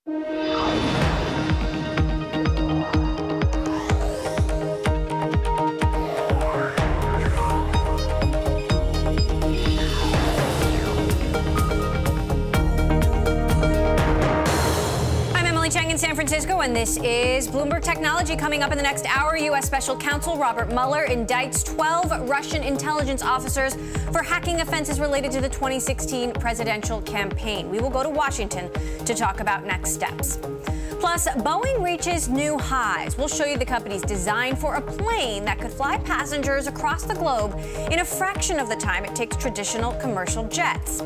In San Francisco, and this is Bloomberg Technology. Coming up in the next hour, U.S. Special Counsel Robert Mueller indicts 12 Russian intelligence officers for hacking offenses related to the 2016 presidential campaign. We will go to Washington to talk about next steps. Plus, Boeing reaches new highs. We'll show you the company's design for a plane that could fly passengers across the globe in a fraction of the time it takes traditional commercial jets.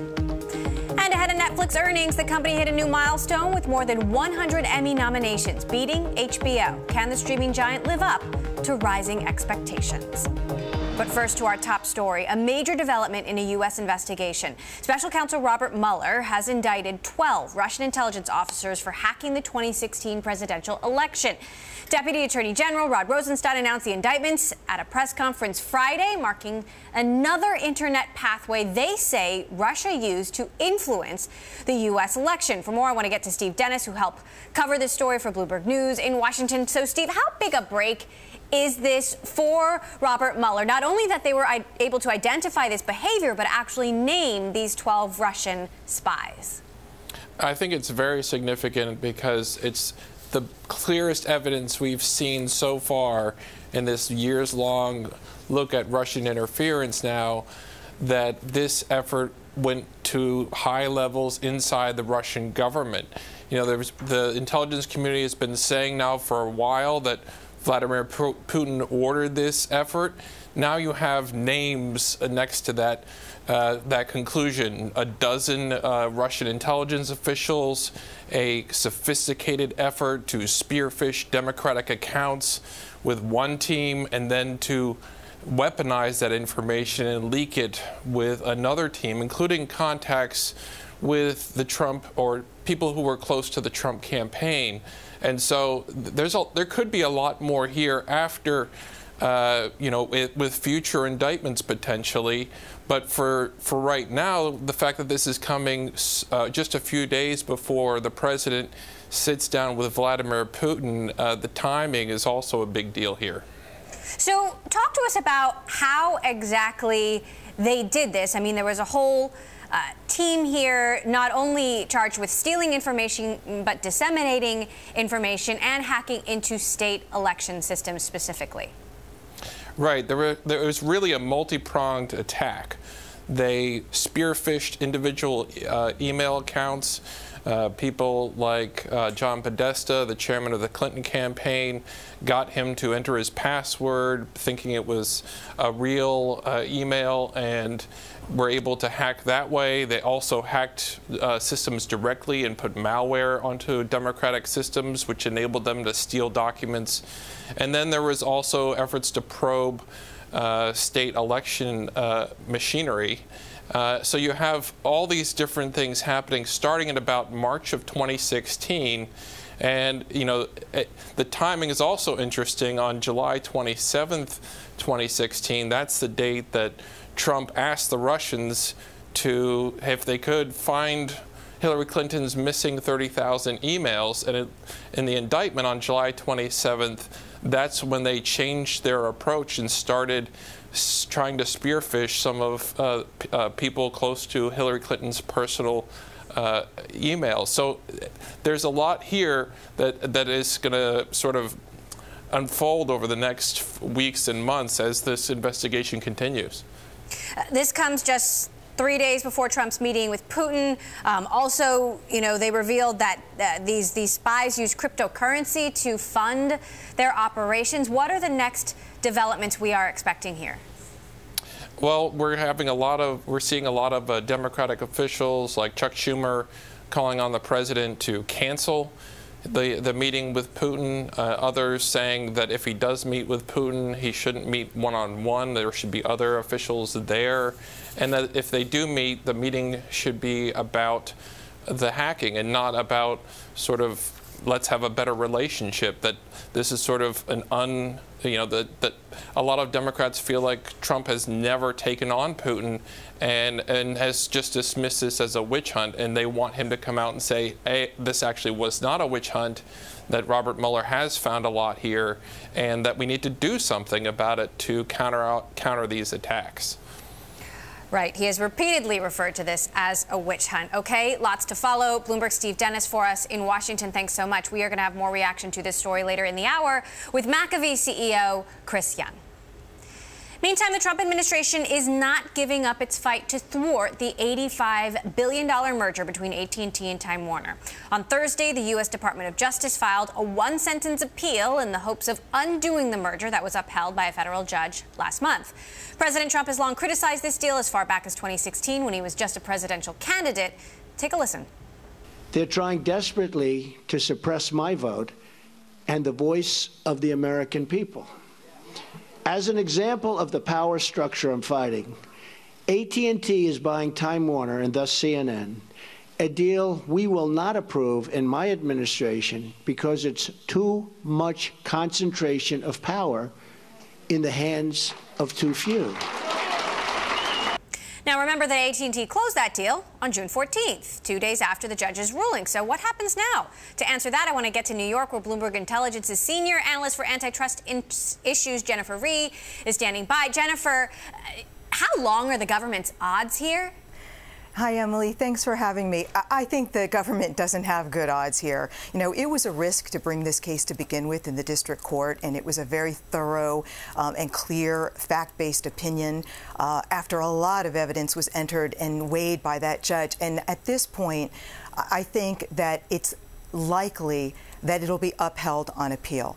And ahead of Netflix earnings, the company hit a new milestone with more than 100 Emmy nominations, beating HBO. Can the streaming giant live up to rising expectations? But first, to our top story, a major development in a U.S. investigation. Special Counsel Robert Mueller has indicted 12 Russian intelligence officers for hacking the 2016 presidential election. Deputy Attorney General Rod Rosenstein announced the indictments at a press conference Friday, marking another internet pathway they say Russia used to influence the U.S. election. For more, I want to get to Steve Dennis, who helped cover this story for Bloomberg News in Washington. So, Steve, how big a break is this for Robert Mueller? Not only that they were able to identify this behavior, but actually name these 12 Russian spies. I think it's very significant because it's the clearest evidence we've seen so far in this years-long look at Russian interference now that this effort went to high levels inside the Russian government. You know, the intelligence community has been saying now for a while that Vladimir Putin ordered this effort. Now you have names next to that conclusion. A dozen Russian intelligence officials, a sophisticated effort to spearfish Democratic accounts with one team, and then to weaponize that information and leak it with another team, including contacts with the Trump or people who were close to the Trump campaign. And so there could be a lot more here after, with future indictments potentially. But for right now, the fact that this is coming just a few days before the president sits down with Vladimir Putin, the timing is also a big deal here. So talk to us about how exactly they did this. I mean, there was a whole team here not only charged with stealing information, but disseminating information and hacking into state election systems specifically. Right. There was really a multi-pronged attack. They spearfished individual email accounts. People like John Podesta, the chairman of the Clinton campaign, got him to enter his password, thinking it was a real email, and were able to hack that way. They also hacked systems directly and put malware onto Democratic systems, which enabled them to steal documents. And then there was also efforts to probe state election machinery. So you have all these different things happening starting at about March of 2016. And, the timing is also interesting. On July 27th, 2016, that's the date that Trump asked the Russians to, if they could, find Hillary Clinton's missing 30,000 emails. And in the indictment on July 27th, that's when they changed their approach and started trying to spearfish some of people close to Hillary Clinton's personal emails. So there's a lot here that is going to sort of unfold over the next weeks and months as this investigation continues. This comes just 3 days before Trump's meeting with Putin. Also, they revealed that these spies use cryptocurrency to fund their operations. What are the next developments we are expecting here? Well, we're seeing a lot of Democratic officials like Chuck Schumer calling on the president to cancel the meeting with Putin. Others saying that if he does meet with Putin, he shouldn't meet one-on-one. There should be other officials there. And that if they do meet, the meeting should be about the hacking and not about sort of let's have a better relationship, that this is sort of an that a lot of Democrats feel like Trump has never taken on Putin and has just dismissed this as a witch hunt, and they want him to come out and say, hey, this actually was not a witch hunt, that Robert Mueller has found a lot here, and that we need to do something about it to counter these attacks. Right. He has repeatedly referred to this as a witch hunt. Okay, lots to follow. Bloomberg's Steve Dennis for us in Washington. Thanks so much. We are going to have more reaction to this story later in the hour with McAfee CEO Chris Young. Meantime, the Trump administration is not giving up its fight to thwart the $85 billion merger between AT&T and Time Warner. On Thursday, the U.S. Department of Justice filed a one-sentence appeal in the hopes of undoing the merger that was upheld by a federal judge last month. President Trump has long criticized this deal as far back as 2016 when he was just a presidential candidate. Take a listen. They're trying desperately to suppress my vote and the voice of the American people. As an example of the power structure I'm fighting, AT&T is buying Time Warner and thus CNN, a deal we will not approve in my administration because it's too much concentration of power in the hands of too few. Now, remember that AT&T closed that deal on June 14th, 2 days after the judge's ruling. So what happens now? To answer that, I want to get to New York, where Bloomberg Intelligence's senior analyst for antitrust issues, Jennifer Rhee, is standing by. Jennifer, how long are the government's odds here? Hi, Emily. Thanks for having me. I think the government doesn't have good odds here. You know, it was a risk to bring this case to begin with in the district court, and it was a very thorough and clear fact-based opinion after a lot of evidence was entered and weighed by that judge. And at this point, I think that it's likely that it'll be upheld on appeal.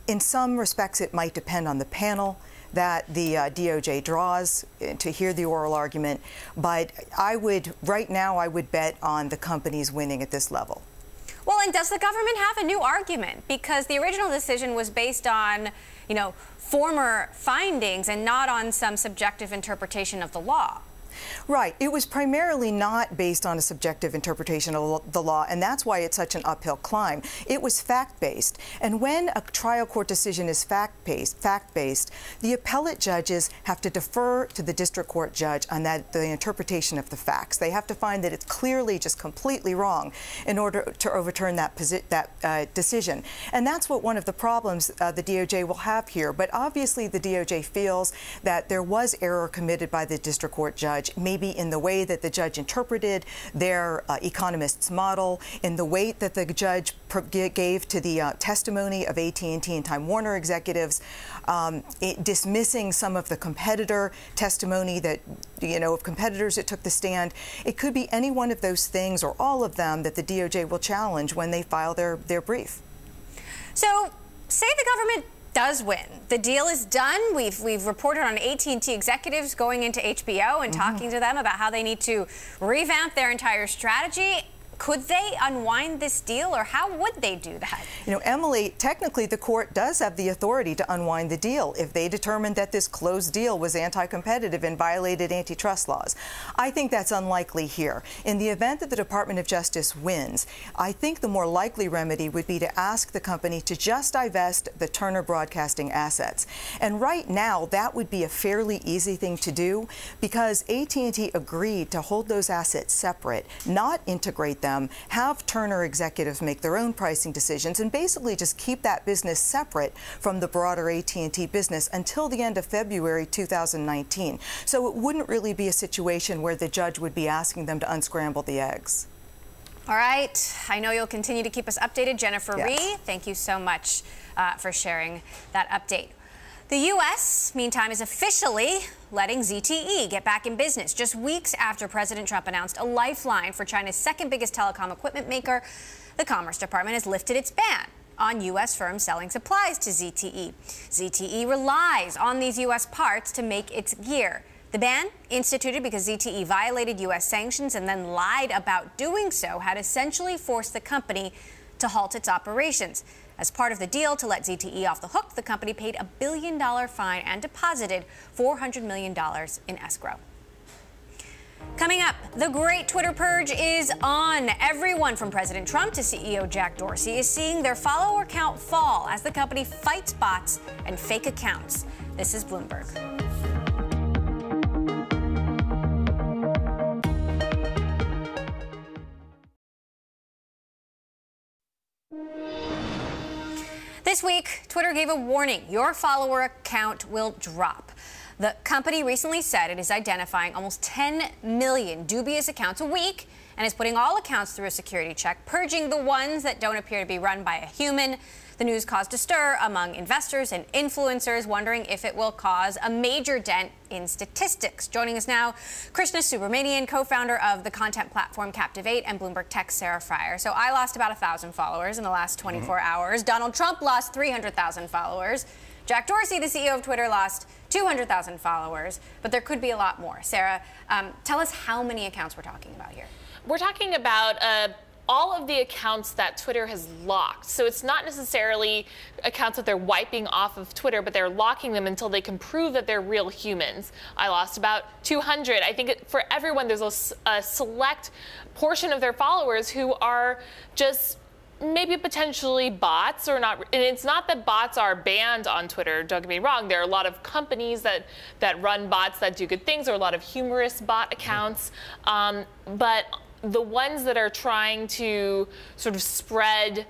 In some respects, it might depend on the panel that the DOJ draws to hear the oral argument. But right now, I would bet on the companies winning at this level. Well, and does the government have a new argument? Because the original decision was based on, former findings and not on some subjective interpretation of the law. Right. It was primarily not based on a subjective interpretation of the law, and that's why it's such an uphill climb. It was fact-based. And when a trial court decision is fact-based, the appellate judges have to defer to the district court judge on the interpretation of the facts. They have to find that it's clearly just completely wrong in order to overturn that decision. And that's what one of the problems the DOJ will have here. But obviously, the DOJ feels that there was error committed by the district court judge, maybe in the way that the judge interpreted their economist's model, in the weight that the judge gave to the testimony of AT&T and Time Warner executives, dismissing some of the competitor testimony that, of competitors that took the stand. It could be any one of those things or all of them that the DOJ will challenge when they file their brief. So, say the government does win. The deal is done. We've reported on AT&T executives going into HBO and talking to them about how they need to revamp their entire strategy. Could they unwind this deal, or how would they do that? Emily, technically the court does have the authority to unwind the deal if they determined that this closed deal was anti-competitive and violated antitrust laws. I think that's unlikely here. In the event that the Department of Justice wins, I think the more likely remedy would be to ask the company to just divest the Turner Broadcasting assets. And right now, that would be a fairly easy thing to do because AT&T agreed to hold those assets separate, not integrate them, have Turner executives make their own pricing decisions, and basically just keep that business separate from the broader AT&T business until the end of February 2019. So it wouldn't really be a situation where the judge would be asking them to unscramble the eggs. All right. I know you'll continue to keep us updated. Jennifer Rhee, thank you so much for sharing that update. The U.S., meantime, is officially letting ZTE get back in business. Just weeks after President Trump announced a lifeline for China's second biggest telecom equipment maker, the Commerce Department has lifted its ban on U.S. firms selling supplies to ZTE. ZTE relies on these U.S. parts to make its gear. The ban, instituted because ZTE violated U.S. sanctions and then lied about doing so, had essentially forced the company to halt its operations. As part of the deal to let ZTE off the hook, the company paid a $1 billion fine and deposited $400 million in escrow. Coming up, the great Twitter purge is on. Everyone from President Trump to CEO Jack Dorsey is seeing their follower count fall as the company fights bots and fake accounts. This is Bloomberg. This week, Twitter gave a warning. Your follower count will drop. The company recently said it is identifying almost 10 million dubious accounts a week and is putting all accounts through a security check, purging the ones that don't appear to be run by a human. The news caused a stir among investors and influencers, wondering if it will cause a major dent in statistics. Joining us now, Krishna Subramanian, co-founder of the content platform Captivate, and Bloomberg Tech's Sarah Frier. So I lost about 1,000 followers in the last 24 hours. Donald Trump lost 300,000 followers. Jack Dorsey, the CEO of Twitter, lost 200,000 followers, but there could be a lot more. Sarah, tell us how many accounts we're talking about here. We're talking about all of the accounts that Twitter has locked. So it's not necessarily accounts that they're wiping off of Twitter, but they're locking them until they can prove that they're real humans. I lost about 200. I think for everyone, there's a select portion of their followers who are just maybe potentially bots or not. And it's not that bots are banned on Twitter, don't get me wrong. There are a lot of companies that run bots that do good things. There are a lot of humorous bot accounts. But the ones that are trying to sort of spread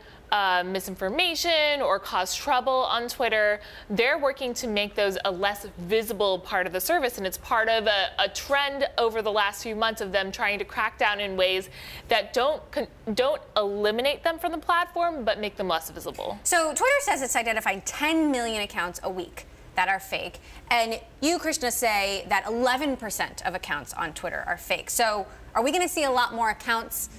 misinformation or cause trouble on Twitter, they're working to make those a less visible part of the service. And it's part of a trend over the last few months of them trying to crack down in ways that don't eliminate them from the platform, but make them less visible. So Twitter says it's identifying 10 million accounts a week that are fake. And you, Krishna, say that 11% of accounts on Twitter are fake. So are we going to see a lot more accounts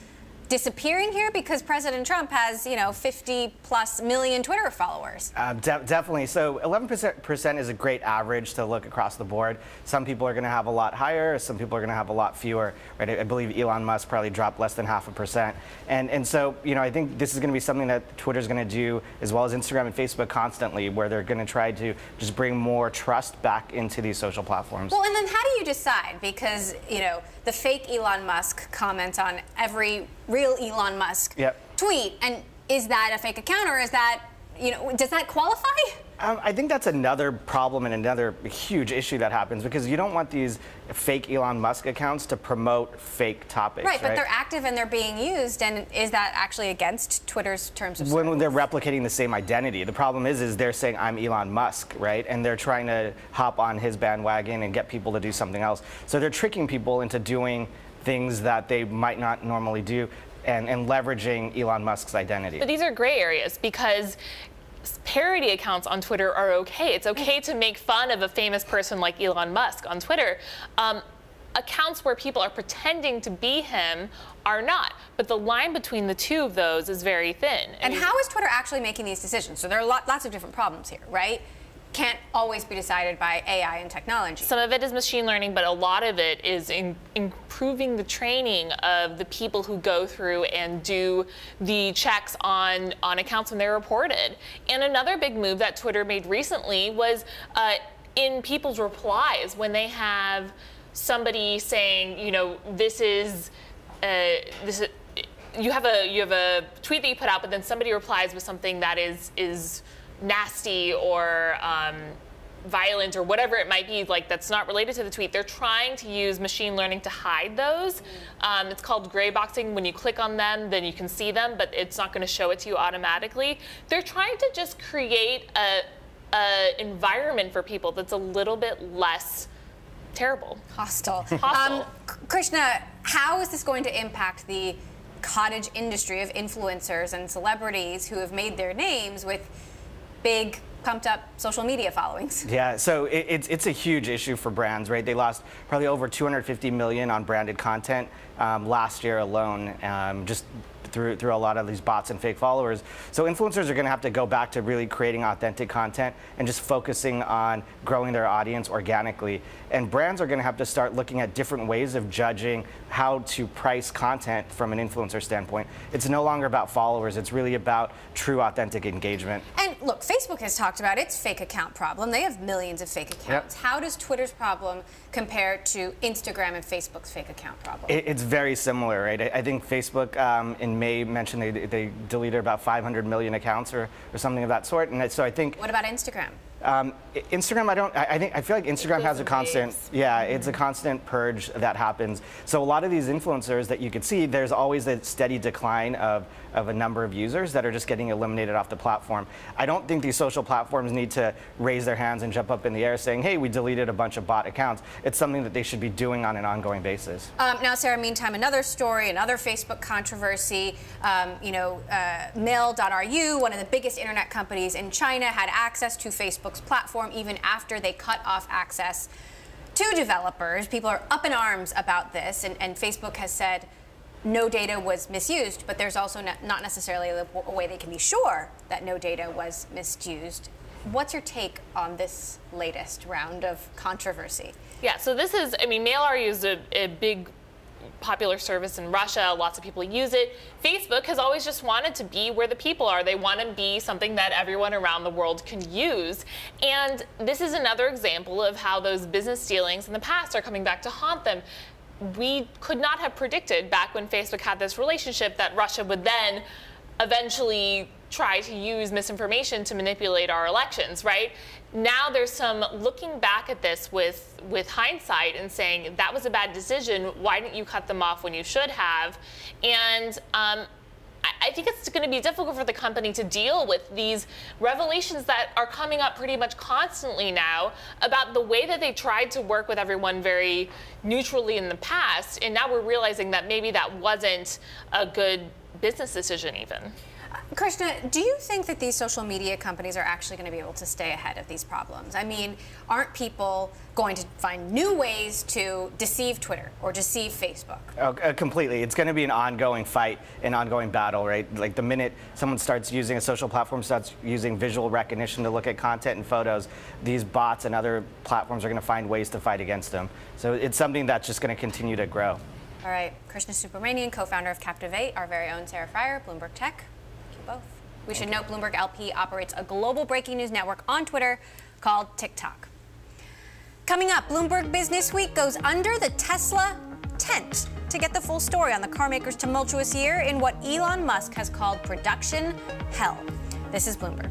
disappearing here because President Trump has, 50+ million Twitter followers? Definitely. So 11% is a great average to look across the board. Some people are going to have a lot higher. Some people are going to have a lot fewer. Right? I believe Elon Musk probably dropped less than 0.5%. And so, I think this is going to be something that Twitter's going to do, as well as Instagram and Facebook constantly, where they're going to try to just bring more trust back into these social platforms. Well, and then how do you decide? Because, the fake Elon Musk comments on every real Elon Musk tweet. And is that a fake account, or is that, does that qualify? I think that's another problem and another huge issue that happens, because you don't want these fake Elon Musk accounts to promote fake topics. Right, but they're active and they're being used, and is that actually against Twitter's terms of service? When they're replicating the same identity. The problem is they're saying, I'm Elon Musk, right? And they're trying to hop on his bandwagon and get people to do something else. So they're tricking people into doing things that they might not normally do, and leveraging Elon Musk's identity. But these are gray areas, because parody accounts on Twitter are okay. It's okay to make fun of a famous person like Elon Musk on Twitter. Accounts where people are pretending to be him are not. But the line between the two of those is very thin. And how is Twitter actually making these decisions? So there are lots of different problems here, right? Can't always be decided by AI and technology. Some of it is machine learning, but a lot of it is improving the training of the people who go through and do the checks on accounts when they're reported. And another big move that Twitter made recently was in people's replies, when they have somebody saying, you have a tweet that you put out, but then somebody replies with something that is nasty or violent or whatever it might be, like that's not related to the tweet. They're trying to use machine learning to hide those. It's called gray boxing. When you click on them, then you can see them, but it's not going to show it to you automatically. They're trying to just create a environment for people that's a little bit less terrible. Hostile. Krishna, how is this going to impact the cottage industry of influencers and celebrities who have made their names with big, pumped-up social media followings? Yeah, so it's a huge issue for brands, right? They lost probably over $250 million on branded content last year alone, just through a lot of these bots and fake followers. So influencers are going to have to go back to really creating authentic content and just focusing on growing their audience organically. And brands are going to have to start looking at different ways of judging how to price content from an influencer standpoint. It's no longer about followers. It's really about true, authentic engagement. And look, Facebook has talked about its fake account problem. They have millions of fake accounts. Yep. How does Twitter's problem compare to Instagram and Facebook's fake account problem? It's very similar, right? I think Facebook in May mentioned they deleted about 500 million accounts or something of that sort. And so I think. What about Instagram? Instagram, I feel like Instagram has a constant, it's a constant purge that happens. So a lot of these influencers that you could see, there's always a steady decline of a number of users that are just getting eliminated off the platform. I don't think these social platforms need to raise their hands and jump up in the air saying, hey, we deleted a bunch of bot accounts. It's something that they should be doing on an ongoing basis. Now, Sarah, meantime, another story, another Facebook controversy. Mail.ru, one of the biggest internet companies in China, had access to Facebook's platform even after they cut off access to developers. People are up in arms about this, and Facebook has said no data was misused, but there's also not necessarily a way they can be sure that no data was misused. What's your take on this latest round of controversy? Yeah, so this is, Mail.ru is a big popular service in Russia. Lots of people use it. Facebook has always just wanted to be where the people are. They want to be something that everyone around the world can use. And this is another example of how those business dealings in the past are coming back to haunt them. We could not have predicted back when Facebook had this relationship that Russia would then eventually try to use misinformation to manipulate our elections, right? Now there's some looking back at this with hindsight and saying that was a bad decision. Why didn't you cut them off when you should have? And I think it's going to be difficult for the company to deal with these revelations that are coming up pretty much constantly now about the way that they tried to work with everyone very neutrally in the past. And now we're realizing that maybe that wasn't a good business decision even. Krishna, do you think that these social media companies are actually going to be able to stay ahead of these problems? I mean, aren't people going to find new ways to deceive Twitter or deceive Facebook? Oh, completely. It's going to be an ongoing fight, an ongoing battle, right? Like the minute someone starts using a social platform, starts using visual recognition to look at content and photos, these bots and other platforms are going to find ways to fight against them. So it's something that's just going to continue to grow. All right. Krishna Subramanian, co-founder of Captivate, our very own Sarah Fryer, Bloomberg Tech. Both. We should note Bloomberg LP operates a global breaking news network on Twitter called TikTok. Coming up, Bloomberg Business Week goes under the Tesla tent to get the full story on the car maker's tumultuous year in what Elon Musk has called production hell. This is Bloomberg.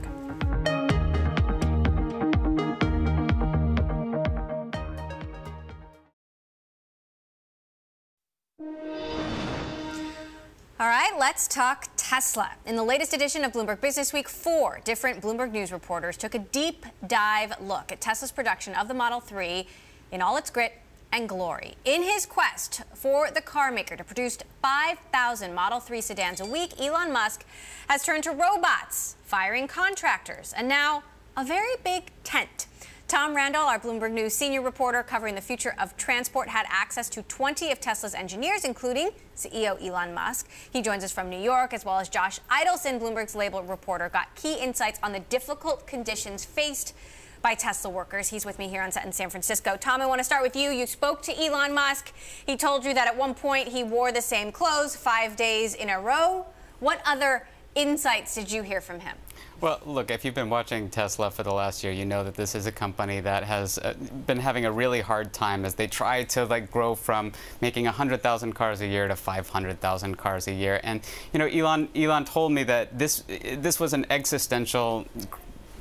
All right, let's talk Tesla. In the latest edition of Bloomberg Business Week, 4 different Bloomberg News reporters took a deep dive look at Tesla's production of the Model 3 in all its grit and glory. In his quest for the car maker to produce 5,000 Model 3 sedans a week, Elon Musk has turned to robots, firing contractors, and now a very big tent. Tom Randall, our Bloomberg News senior reporter covering the future of transport, had access to 20 of Tesla's engineers, including CEO Elon Musk. He joins us from New York, as well as Josh Idelson, Bloomberg's labor reporter, got key insights on the difficult conditions faced by Tesla workers. He's with me here on set in San Francisco. Tom, I want to start with you. You spoke to Elon Musk. He told you that at one point he wore the same clothes 5 days in a row. What other insights did you hear from him? Well, look, if you've been watching Tesla for the last year, you know that this is a company that has been having a really hard time as they try to grow from making 100,000 cars a year to 500,000 cars a year. And Elon told me that this was an existential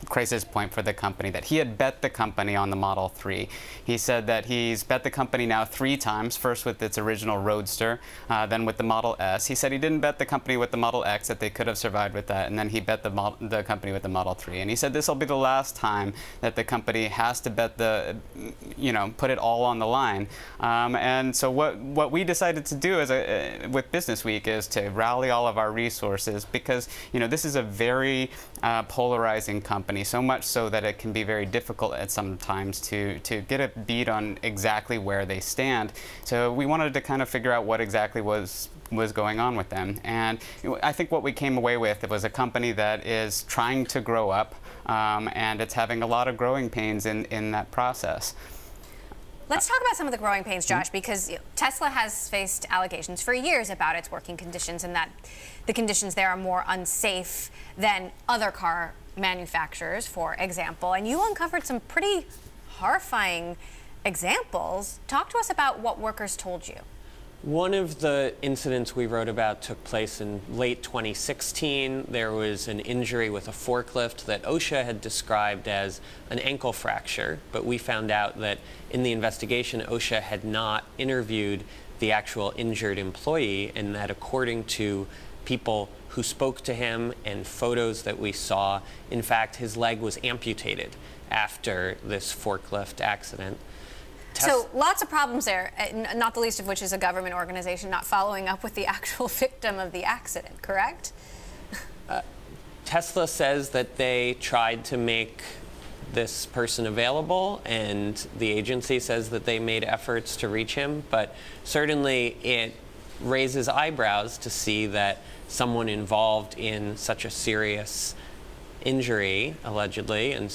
crisis point for the company, that he had bet the company on the Model 3. He said that he's bet the company now 3 times, first with its original Roadster, then with the Model S. He said he didn't bet the company with the Model X, that they could have survived with that, and then he bet the company with the Model 3. And he said this will be the last time that the company has to bet put it all on the line. And so what we decided to do with Business Week is to rally all of our resources, because this is a very polarizing company. company, so much so that it can be very difficult at sometimes to get a beat on exactly where they stand. So we wanted to kind of figure out what exactly was going on with them. And I think what we came away with was a company that is trying to grow up, and it's having a lot of growing pains in that process. Let's talk about some of the growing pains, Josh, because Tesla has faced allegations for years about its working conditions and that the conditions there are more unsafe than other car manufacturers, for example. And you uncovered some pretty horrifying examples. Talk to us about what workers told you. One of the incidents we wrote about took place in late 2016. There was an injury with a forklift that OSHA had described as an ankle fracture, but we found out that in the investigation, OSHA had not interviewed the actual injured employee, and that according to people who spoke to him and photos that we saw, in fact, his leg was amputated after this forklift accident. So lots of problems there, not the least of which is a government organization not following up with the actual victim of the accident, correct? Tesla says that they tried to make this person available, and the agency says that they made efforts to reach him, but certainly it raises eyebrows to see that someone involved in such a serious injury, allegedly, and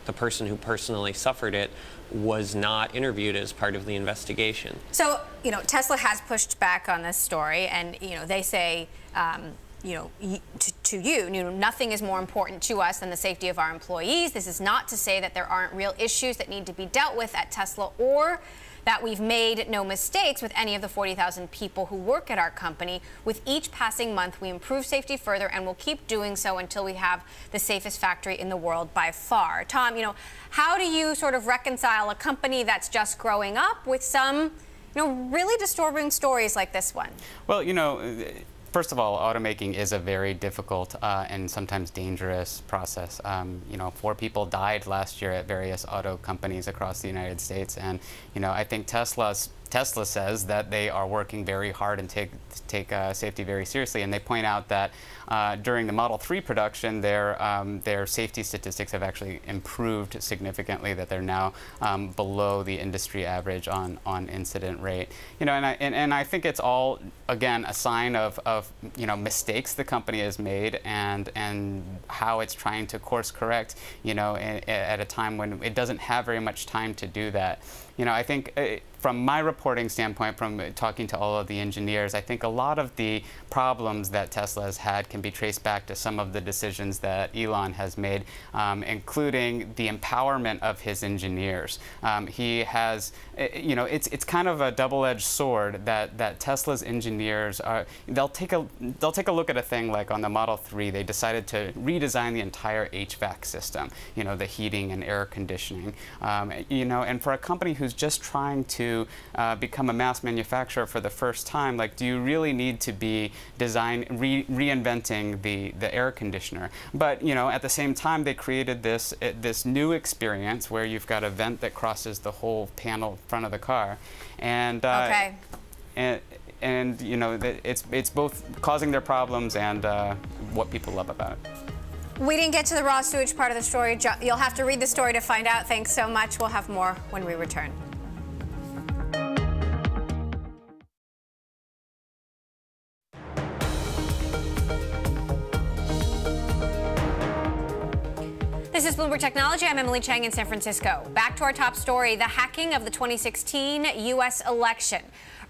the person who personally suffered it, was not interviewed as part of the investigation. So, Tesla has pushed back on this story, and, they say, to you, nothing is more important to us than the safety of our employees. This is not to say that there aren't real issues that need to be dealt with at Tesla or that we've made no mistakes with any of the 40,000 people who work at our company. With each passing month, we improve safety further, and we'll keep doing so until we have the safest factory in the world by far. Tom, how do you sort of reconcile a company that's just growing up with some, really disturbing stories like this one? Well, first of all, automaking is a very difficult and sometimes dangerous process. 4 people died last year at various auto companies across the United States, and I think Tesla says that they are working very hard and take safety very seriously, and they point out that during the Model 3 production, their safety statistics have actually improved significantly, that they're now below the industry average on incident rate. And I think it's all, again, a sign of mistakes the company has made and how it's trying to course correct, at a time when it doesn't have very much time to do that. I think from my reporting standpoint, from talking to all of the engineers, I think a lot of the problems that Tesla has had can be traced back to some of the decisions that Elon has made, including the empowerment of his engineers. He has, it's kind of a double-edged sword that Tesla's engineers they'll take a look at a thing like on the Model 3. They decided to redesign the entire HVAC system, the heating and air conditioning, and for a company who's just trying to become a mass manufacturer for the first time, do you really need to be reinventing the air conditioner? But at the same time, they created this new experience where you've got a vent that crosses the whole panel front of the car, and it's both causing their problems and what people love about it. We didn't get to the raw sewage part of the story. You'll have to read the story to find out. Thanks so much. We'll have more when we return. This is Bloomberg Technology. I'm Emily Chang in San Francisco. Back to our top story, the hacking of the 2016 U.S. election.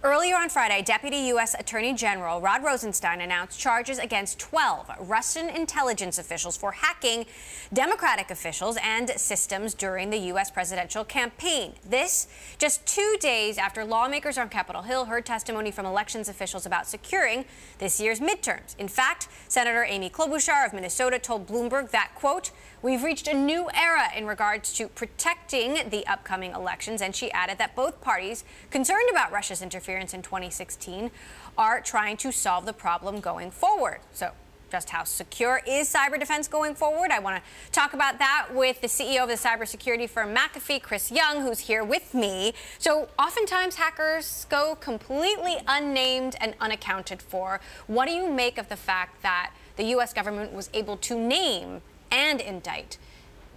Earlier on Friday, Deputy U.S. Attorney General Rod Rosenstein announced charges against 12 Russian intelligence officials for hacking Democratic officials and systems during the U.S. presidential campaign. This just 2 days after lawmakers on Capitol Hill heard testimony from elections officials about securing this year's midterms. In fact, Senator Amy Klobuchar of Minnesota told Bloomberg that, quote, "We've reached a new era in regards to protecting the upcoming elections," and she added that both parties concerned about Russia's interference in 2016 are trying to solve the problem going forward. So just how secure is cyber defense going forward? I want to talk about that with the CEO of the cybersecurity firm McAfee, Chris Young, who's here with me. So oftentimes hackers go completely unnamed and unaccounted for. What do you make of the fact that the U.S. government was able to name and indict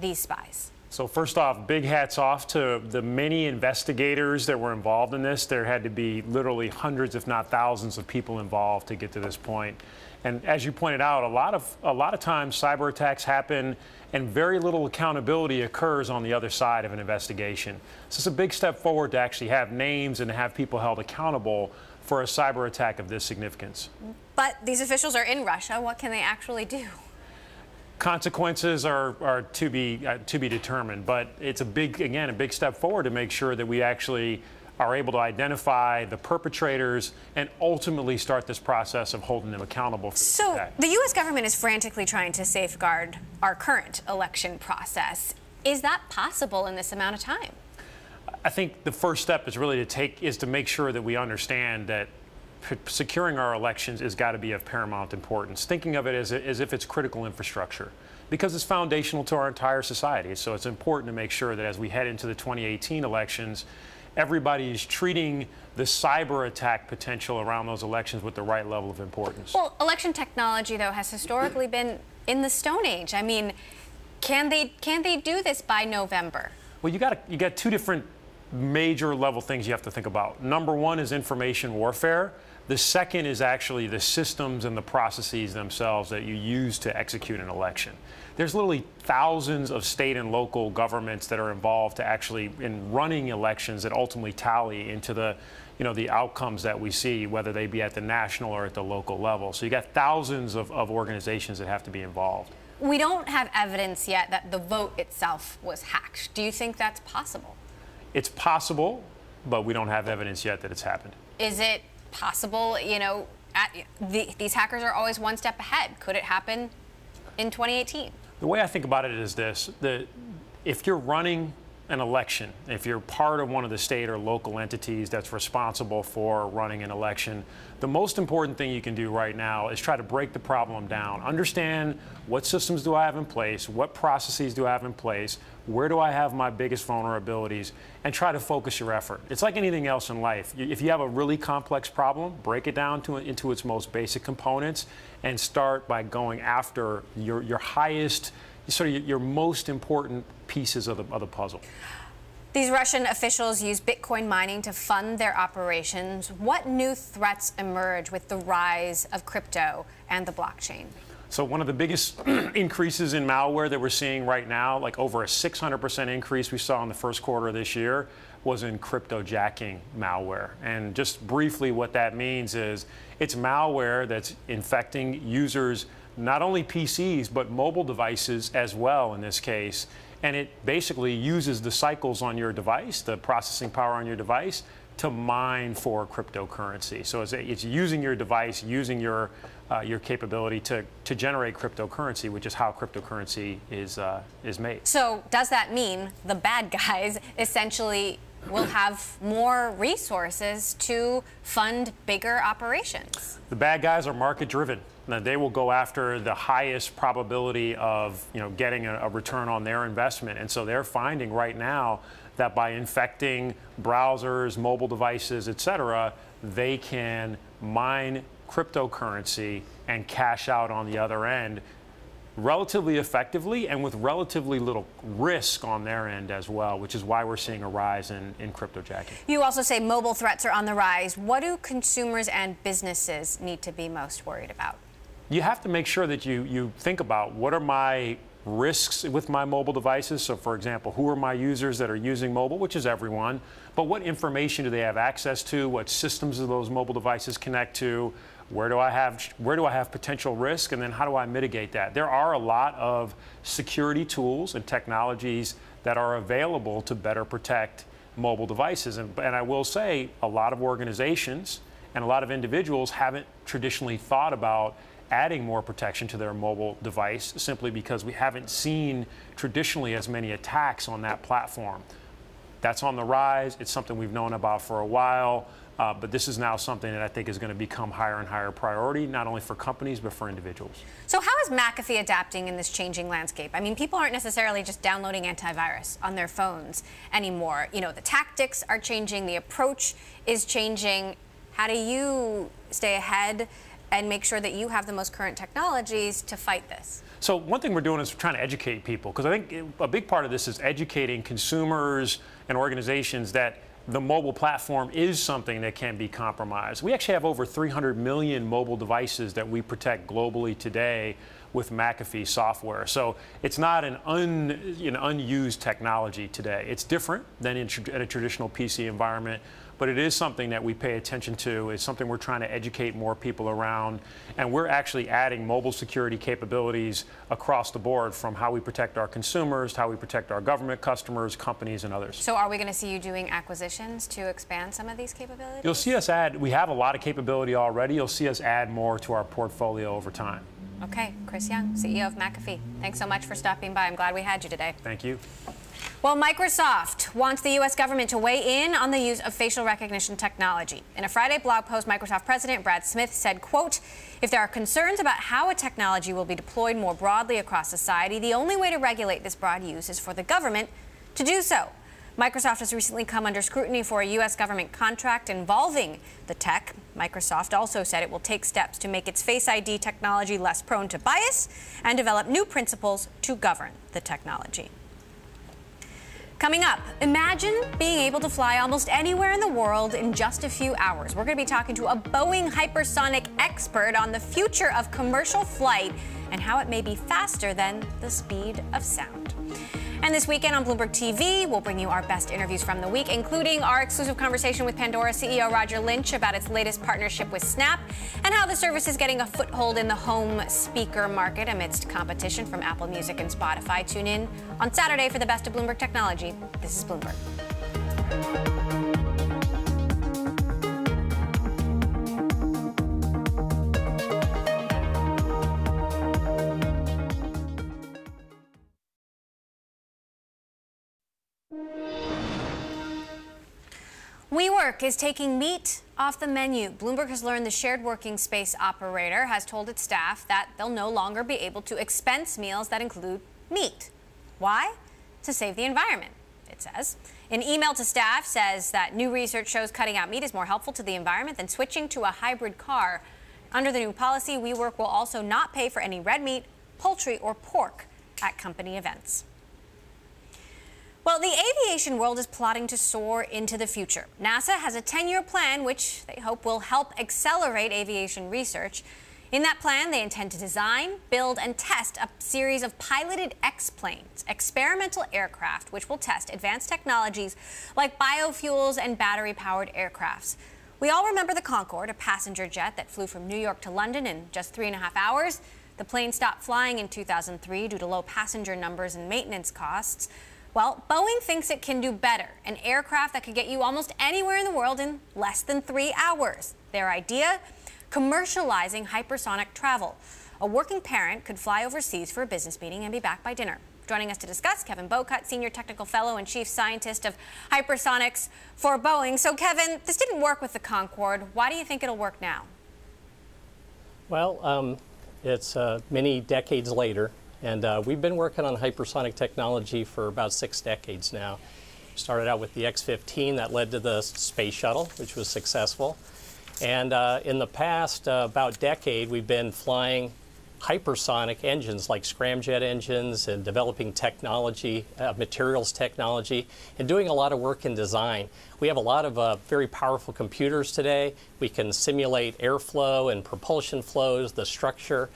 these spies? So first off, big hats off to the many investigators that were involved in this. There had to be literally hundreds, if not thousands, of people involved to get to this point. And as you pointed out, a lot of times cyber attacks happen and very little accountability occurs on the other side of an investigation. So it's a big step forward to actually have names and have people held accountable for a cyber attack of this significance. But these officials are in Russia. What can they actually do? Consequences are to be determined, but it's a big step forward to make sure that we actually are able to identify the perpetrators and ultimately start this process of holding them accountable for this attack. The U.S. government is frantically trying to safeguard our current election process. Is that possible in this amount of time? I think the first step is really to make sure that we understand that securing our elections has got to be of paramount importance, thinking of it as if it's critical infrastructure, because it's foundational to our entire society. So it's important to make sure that as we head into the 2018 elections, everybody is treating the cyber attack potential around those elections with the right level of importance. Well, election technology, though, has historically been in the Stone Age. I mean, can they do this by November? Well, you got two different major level things you have to think about. Number one is information warfare. The second is actually the systems and the processes themselves that you use to execute an election. There's literally thousands of state and local governments that are involved in running elections that ultimately tally into the outcomes that we see, whether they be at the national or at the local level. So you got thousands of organizations that have to be involved. We don't have evidence yet that the vote itself was hacked. Do you think that's possible? It's possible, but we don't have evidence yet that it's happened. Is it possible, these hackers are always one step ahead. Could it happen in 2018? The way I think about it is this, that if you're running an election, if you're part of one of the state or local entities that's responsible for running an election, the most important thing you can do right now is try to break the problem down. Understand what systems do I have in place, what processes do I have in place, where do I have my biggest vulnerabilities, and try to focus your effort. It's like anything else in life. If you have a really complex problem, break it down into its most basic components and start by going after your highest, your most important pieces of the puzzle. These Russian officials use Bitcoin mining to fund their operations. What new threats emerge with the rise of crypto and the blockchain? So one of the biggest increases in malware that we're seeing right now, like over a 600% increase we saw in the first quarter of this year, was in cryptojacking malware. And just briefly what that means is it's malware that's infecting users, not only PCs, but mobile devices as well in this case. And it basically uses the cycles on your device, the processing power on your device, to mine for cryptocurrency. So it's using your device, using your capability to generate cryptocurrency, which is how cryptocurrency is made. So does that mean the bad guys essentially will have more resources to fund bigger operations? The bad guys are market driven. Now, they will go after the highest probability of getting a return on their investment. And so they're finding right now that by infecting browsers, mobile devices, et cetera, they can mine cryptocurrency and cash out on the other end relatively effectively and with relatively little risk on their end as well, which is why we're seeing a rise in cryptojacking. You also say mobile threats are on the rise. What do consumers and businesses need to be most worried about? You have to make sure that you think about what are my risks with my mobile devices. So for example, who are my users that are using mobile, which is everyone, but what information do they have access to? What systems do those mobile devices connect to? Where do I have potential risk, and then how do I mitigate that? There are a lot of security tools and technologies that are available to better protect mobile devices. And I will say a lot of organizations and a lot of individuals haven't traditionally thought about adding more protection to their mobile device simply because we haven't seen traditionally as many attacks on that platform. That's on the rise. It's something we've known about for a while, but this is now something that I think is going to become higher and higher priority, not only for companies, but for individuals. So how is McAfee adapting in this changing landscape? I mean, people aren't necessarily just downloading antivirus on their phones anymore. The tactics are changing, the approach is changing. How do you stay ahead and make sure that you have the most current technologies to fight this? So one thing we're doing is trying to educate people, because I think a big part of this is educating consumers and organizations that the mobile platform is something that can be compromised. We actually have over 300 million mobile devices that we protect globally today with McAfee software. So it's not an unused technology today. It's different than in a traditional PC environment, but it is something that we pay attention to. It's something we're trying to educate more people around. And we're actually adding mobile security capabilities across the board, from how we protect our consumers to how we protect our government customers, companies, and others. So are we going to see you doing acquisitions to expand some of these capabilities? You'll see us add, we have a lot of capability already. You'll see us add more to our portfolio over time. Okay, Chris Young, CEO of McAfee. Thanks so much for stopping by. I'm glad we had you today. Thank you. Well, Microsoft wants the U.S. government to weigh in on the use of facial recognition technology. In a Friday blog post, Microsoft President Brad Smith said, quote, "If there are concerns about how a technology will be deployed more broadly across society, the only way to regulate this broad use is for the government to do so." Microsoft has recently come under scrutiny for a U.S. government contract involving the tech. Microsoft also said it will take steps to make its Face ID technology less prone to bias and develop new principles to govern the technology. Coming up, imagine being able to fly almost anywhere in the world in just a few hours. We're going to be talking to a Boeing hypersonic expert on the future of commercial flight and how it may be faster than the speed of sound. And this weekend on Bloomberg TV, we'll bring you our best interviews from the week, including our exclusive conversation with Pandora CEO Roger Lynch about its latest partnership with Snap and how the service is getting a foothold in the home speaker market amidst competition from Apple Music and Spotify. Tune in on Saturday for the best of Bloomberg technology. This is Bloomberg. WeWork is taking meat off the menu. Bloomberg has learned the shared working space operator has told its staff that they'll no longer be able to expense meals that include meat. Why? To save the environment, it says. An email to staff says that new research shows cutting out meat is more helpful to the environment than switching to a hybrid car. Under the new policy, WeWork will also not pay for any red meat, poultry, or pork at company events. Well, the aviation world is plotting to soar into the future. NASA has a 10-year plan which they hope will help accelerate aviation research. In that plan, they intend to design, build, and test a series of piloted X-planes, experimental aircraft, which will test advanced technologies like biofuels and battery-powered aircrafts. We all remember the Concorde, a passenger jet that flew from New York to London in just 3.5 hours. The plane stopped flying in 2003 due to low passenger numbers and maintenance costs. Well, Boeing thinks it can do better, an aircraft that could get you almost anywhere in the world in less than 3 hours. Their idea? Commercializing hypersonic travel. A working parent could fly overseas for a business meeting and be back by dinner. Joining us to discuss, Kevin Bocutt, Senior Technical Fellow and Chief Scientist of Hypersonics for Boeing. So, Kevin, this didn't work with the Concorde. Why do you think it'll work now? Well, it's many decades later. And we've been working on hypersonic technology for about 6 decades now. We started out with the X-15 that led to the space shuttle, which was successful. And in the past about decade, we've been flying hypersonic engines like scramjet engines and developing technology, materials technology, and doing a lot of work in design. We have a lot of very powerful computers today. We can simulate airflow and propulsion flows, the structure.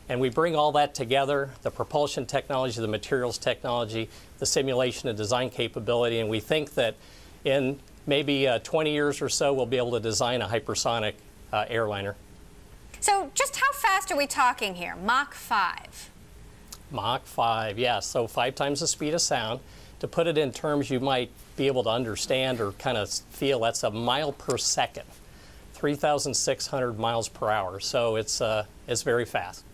And we bring all that together, the propulsion technology, the materials technology, the simulation and design capability, and we think that in maybe 20 years or so, we'll be able to design a hypersonic airliner. So just how fast are we talking here? Mach 5? Mach 5, yeah, so 5 times the speed of sound. To put it in terms you might be able to understand or kind of feel, that's a mile per second, 3,600 miles per hour. So it's very fast.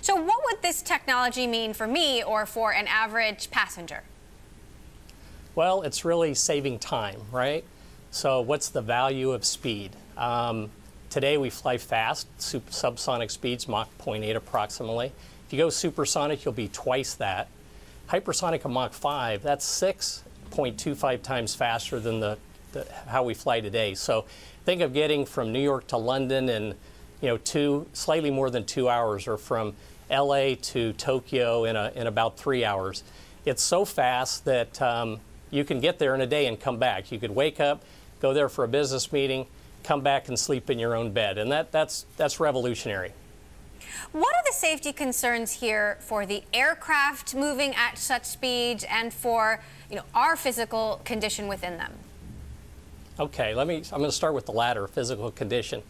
So what would this technology mean for me or for an average passenger? Well, it's really saving time, right? So what's the value of speed? Today we fly fast, subsonic speeds, Mach 0.8 approximately. If you go supersonic, you'll be twice that. Hypersonic at Mach 5, that's 6.25 times faster than how we fly today. So think of getting from New York to London in slightly more than 2 hours, or from LA to Tokyo in about 3 hours. It's so fast that you can get there in a day and come back. You could wake up, go there for a business meeting, come back and sleep in your own bed, and that's revolutionary. What are the safety concerns here for the aircraft moving at such speeds and for our physical condition within them? Okay, I'm going to start with the latter, physical condition.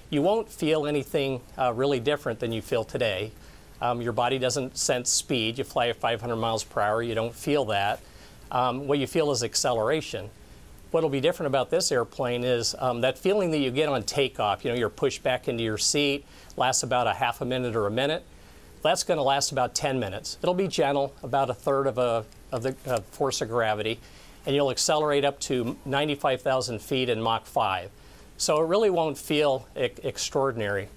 You won't feel anything really different than you feel today. Your body doesn't sense speed. You fly at 500 miles per hour, you don't feel that. What you feel is acceleration. What'll be different about this airplane is that feeling that you get on takeoff. You're pushed back into your seat, lasts about a half a minute or a minute. That's going to last about 10 minutes. It'll be gentle, about a third of the force of gravity, and you'll accelerate up to 95,000 feet in Mach 5. So it really won't feel extraordinary.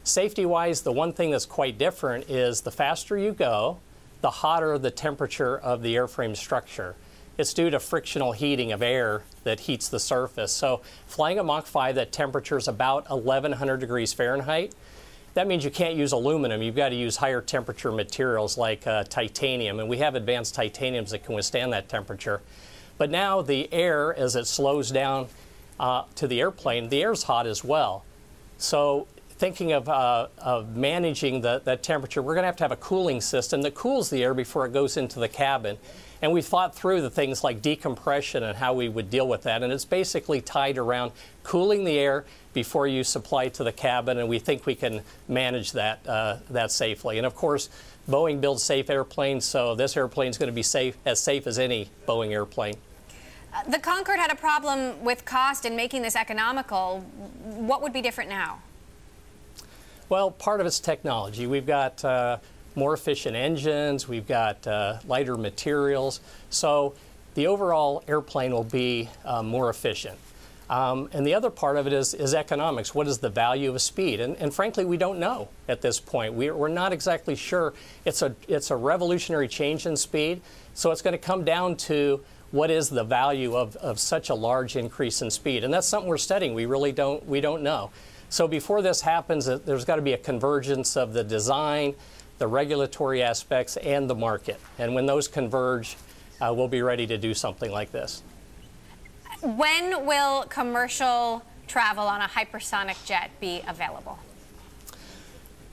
Safety-wise, the one thing that's quite different is the faster you go, the hotter the temperature of the airframe structure. It's due to frictional heating of air that heats the surface. So flying at Mach 5, that temperature is about 1,100 degrees Fahrenheit. That means you can't use aluminum. You've got to use higher temperature materials like titanium, and we have advanced titaniums that can withstand that temperature. But now the air, as it slows down to the airplane, the air's hot as well. So thinking of managing that temperature, we're going to have a cooling system that cools the air before it goes into the cabin. And we thought through the things like decompression and how we would deal with that. And it's basically tied around cooling the air before you supply it to the cabin, and we think we can manage that safely. And of course, Boeing builds safe airplanes, so this airplane is going to be safe as any Boeing airplane. The Concorde had a problem with cost in making this economical. What would be different now? Well, part of it's technology. We've got more efficient engines, we've got lighter materials, so the overall airplane will be more efficient. And the other part of it is economics. What is the value of speed? And frankly, we don't know at this point. We're not exactly sure. It's a revolutionary change in speed, so it's going to come down to what is the value of such a large increase in speed. And that's something we're studying. We really don't know. So before this happens, there's got to be a convergence of the design, the regulatory aspects, and the market. And when those converge, we'll be ready to do something like this. When will commercial travel on a hypersonic jet be available?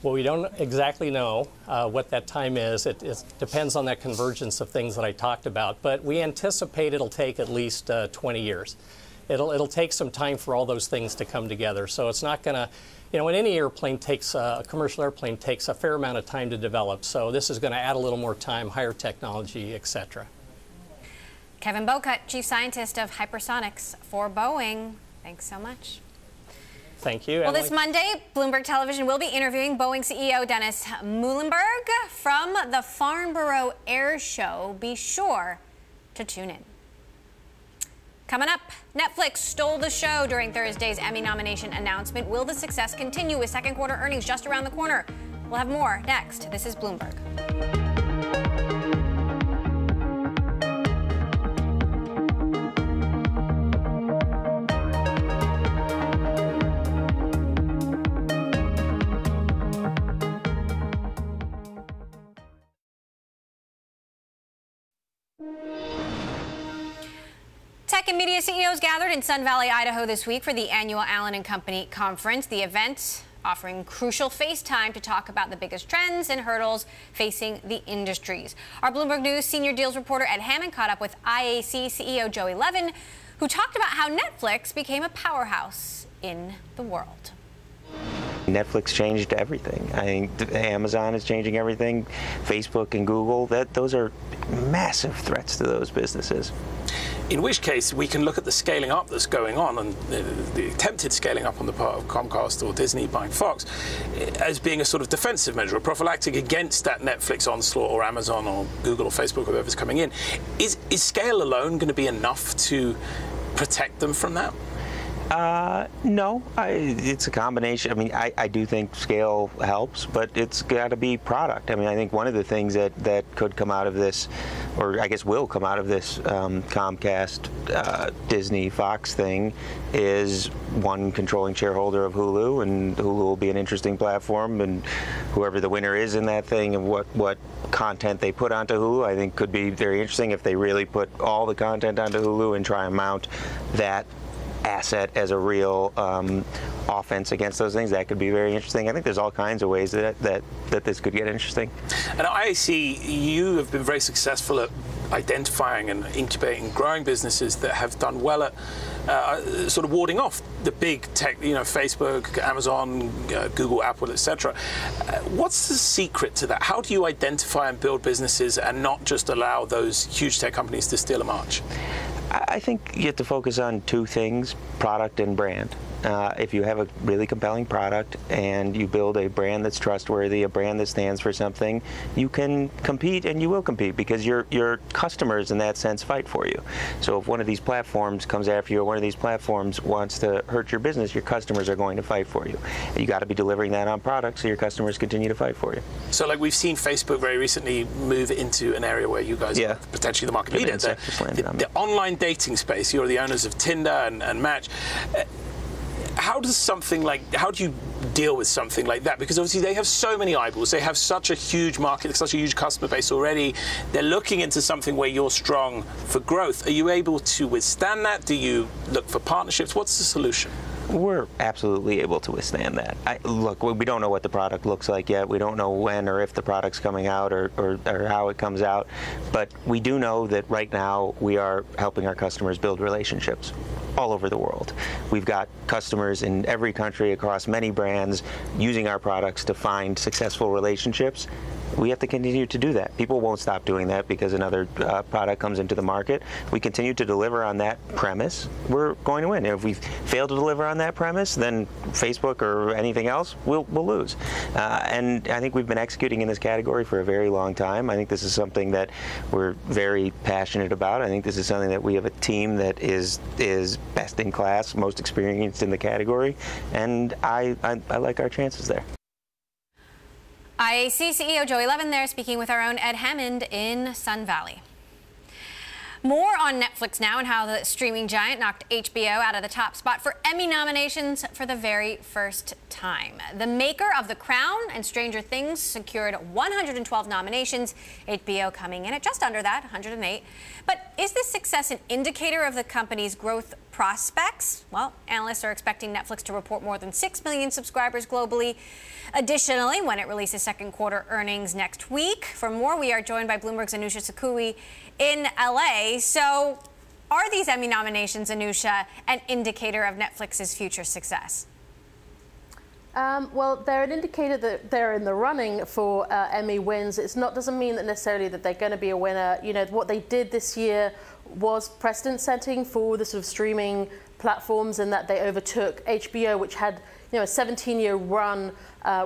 Well, we don't exactly know what that time is. It depends on that convergence of things that I talked about. But we anticipate it'll take at least 20 years. It'll take some time for all those things to come together. So it's not going to, when any airplane takes, a commercial airplane takes a fair amount of time to develop. So this is going to add a little more time, higher technology, et cetera. Kevin Bocut, Chief Scientist of Hypersonics for Boeing. Thanks so much. Thank you, Well, Emily. this Monday, Bloomberg Television will be interviewing Boeing CEO Dennis Muilenburg from the Farnborough Air Show. Be sure to tune in. Coming up, Netflix stole the show during Thursday's Emmy nomination announcement. Will the success continue with second quarter earnings just around the corner? We'll have more next. This is Bloomberg. Tech and media CEOs gathered in Sun Valley, Idaho this week for the annual Allen & Company conference. The event offering crucial face time to talk about the biggest trends and hurdles facing the industries. Our Bloomberg News senior deals reporter Ed Hammond caught up with IAC CEO Joey Levin, who talked about how Netflix became a powerhouse in the world. Netflix changed everything. I think Amazon is changing everything. Facebook and Google, those are massive threats to those businesses. In which case, we can look at the scaling up that's going on and the attempted scaling up on the part of Comcast or Disney buying Fox as being a sort of defensive measure, a prophylactic against that Netflix onslaught or Amazon or Google or Facebook or whoever's coming in. Is scale alone going to be enough to protect them from that? No, it's a combination. I mean, I do think scale helps, but it's got to be product. I mean, I think one of the things that could come out of this, or I guess will come out of this Comcast, Disney, Fox thing, is one controlling shareholder of Hulu, and Hulu will be an interesting platform, and whoever the winner is in that thing and what content they put onto Hulu, I think could be very interesting if they really put all the content onto Hulu and try and mount that asset as a real offense against those things. That could be very interesting. I think there's all kinds of ways that this could get interesting. And at IAC, you have been very successful at identifying and incubating growing businesses that have done well at sort of warding off the big tech, Facebook, Amazon, Google, Apple, etc. What's the secret to that? How do you identify and build businesses and not just allow those huge tech companies to steal a march? I think you have to focus on two things: product and brand. If you have a really compelling product and you build a brand that's trustworthy, a brand that stands for something, you can compete, and you will compete because your customers in that sense fight for you. So if one of these platforms comes after you, or one of these platforms wants to hurt your business, your customers are going to fight for you. And you got to be delivering that on product so your customers continue to fight for you. So like we've seen Facebook very recently move into an area where you guys are potentially the market leader. The online dating space. You're the owners of Tinder and Match. How do you deal with something like that? Because obviously they have so many eyeballs. They have such a huge market, such a huge customer base already. They're looking into something where you're strong for growth. Are you able to withstand that? Do you look for partnerships? What's the solution? We're absolutely able to withstand that. Look, we don't know what the product looks like yet. We don't know when or if the product's coming out or how it comes out. But we do know that right now we are helping our customers build relationships all over the world. We've got customers in every country across many brands using our products to find successful relationships. We have to continue to do that. People won't stop doing that because another product comes into the market. We continue to deliver on that premise, we're going to win. If we fail to deliver on that premise, then Facebook or anything else, we'll lose. And I think we've been executing in this category for a very long time. I think this is something that we're very passionate about. I think this is something that we have a team that is best in class, most experienced in the category, and I like our chances there. IAC CEO Joey Levin there, speaking with our own Ed Hammond in Sun Valley. More on Netflix now and how the streaming giant knocked HBO out of the top spot for Emmy nominations for the very first time. The maker of The Crown and Stranger Things secured 112 nominations, HBO coming in at just under that, 108. But is this success an indicator of the company's growth prospects? Well, analysts are expecting Netflix to report more than 6 million subscribers globally. Additionally, when it releases second quarter earnings next week. For more, we are joined by Bloomberg's Anusha Sakui in LA. So are these Emmy nominations, Anusha, an indicator of Netflix's future success? Well, they're an indicator that they're in the running for Emmy wins. Doesn't mean that necessarily that they're going to be a winner. You know, what they did this year was precedent setting for the sort of streaming platforms, in that they overtook HBO, which had a 17-year run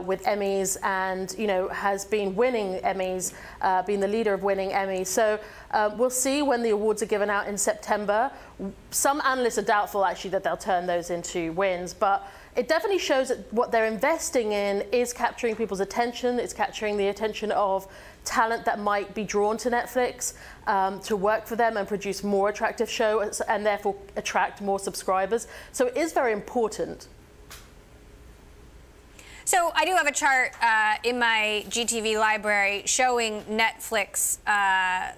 with Emmys, and has been winning Emmys, being the leader of winning Emmys. So we'll see when the awards are given out in September. Some analysts are doubtful actually that they'll turn those into wins, but it definitely shows that what they're investing in is capturing people's attention. It's capturing the attention of talent that might be drawn to Netflix to work for them and produce more attractive shows, and therefore attract more subscribers. So it is very important. So I do have a chart in my GTV library showing Netflix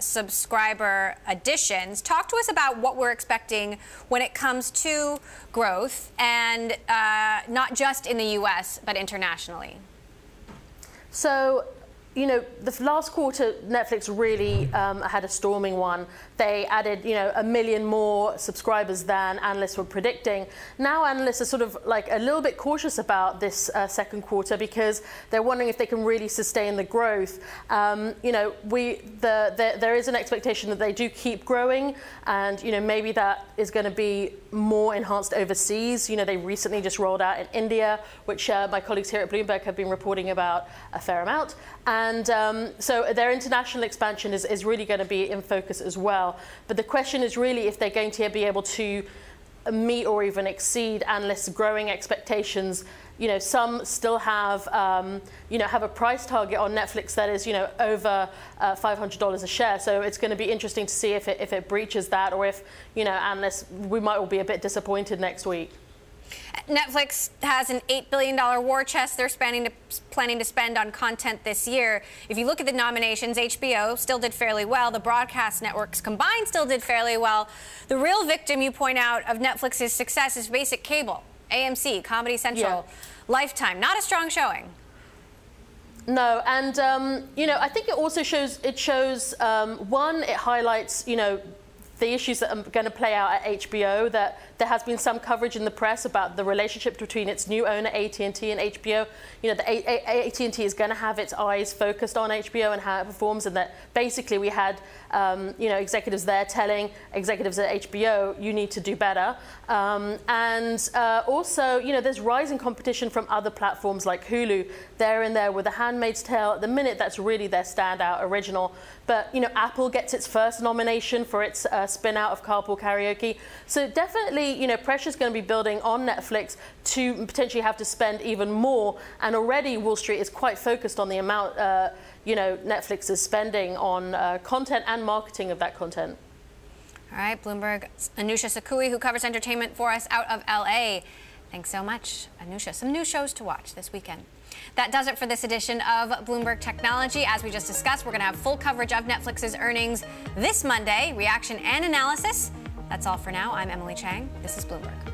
subscriber additions. Talk to us about what we're expecting when it comes to growth, and not just in the US, but internationally. So, the last quarter, Netflix really had a storming one. They added, 1 million more subscribers than analysts were predicting. Now analysts are sort of like a little bit cautious about this second quarter, because they're wondering if they can really sustain the growth. There is an expectation that they do keep growing, and maybe that is going to be more enhanced overseas. They recently just rolled out in India, which my colleagues here at Bloomberg have been reporting about a fair amount. And so their international expansion is really going to be in focus as well. But the question is really if they're going to be able to meet or even exceed analysts' growing expectations. Some still have, have a price target on Netflix that is, over $500 a share. So it's going to be interesting to see if it breaches that, or if, analysts, we might all be a bit disappointed next week. Netflix has an $8 billion war chest they're planning to spend on content this year. If you look at the nominations, HBO still did fairly well. The broadcast networks combined still did fairly well. The real victim, you point out, of Netflix's success is basic cable. AMC, Comedy Central, Lifetime. Not a strong showing. No, and, I think it also shows, one, it highlights, the issues that are going to play out at HBO, that there has been some coverage in the press about the relationship between its new owner, AT&T, and HBO. AT&T is going to have its eyes focused on HBO and how it performs, and that basically we had, executives there telling executives at HBO, you need to do better. Also, there's rising competition from other platforms like Hulu. They're in there with The Handmaid's Tale. At the minute, that's really their standout original. But, Apple gets its first nomination for its spin out of Carpool Karaoke. So definitely, pressure's going to be building on Netflix to potentially have to spend even more. And already Wall Street is quite focused on the amount, Netflix is spending on content and marketing of that content. All right, Bloomberg's Anusha Sakui, who covers entertainment for us out of LA. Thanks so much, Anusha. Some new shows to watch this weekend. That does it for this edition of Bloomberg Technology. As we just discussed, we're going to have full coverage of Netflix's earnings this Monday, reaction and analysis. That's all for now. I'm Emily Chang. This is Bloomberg.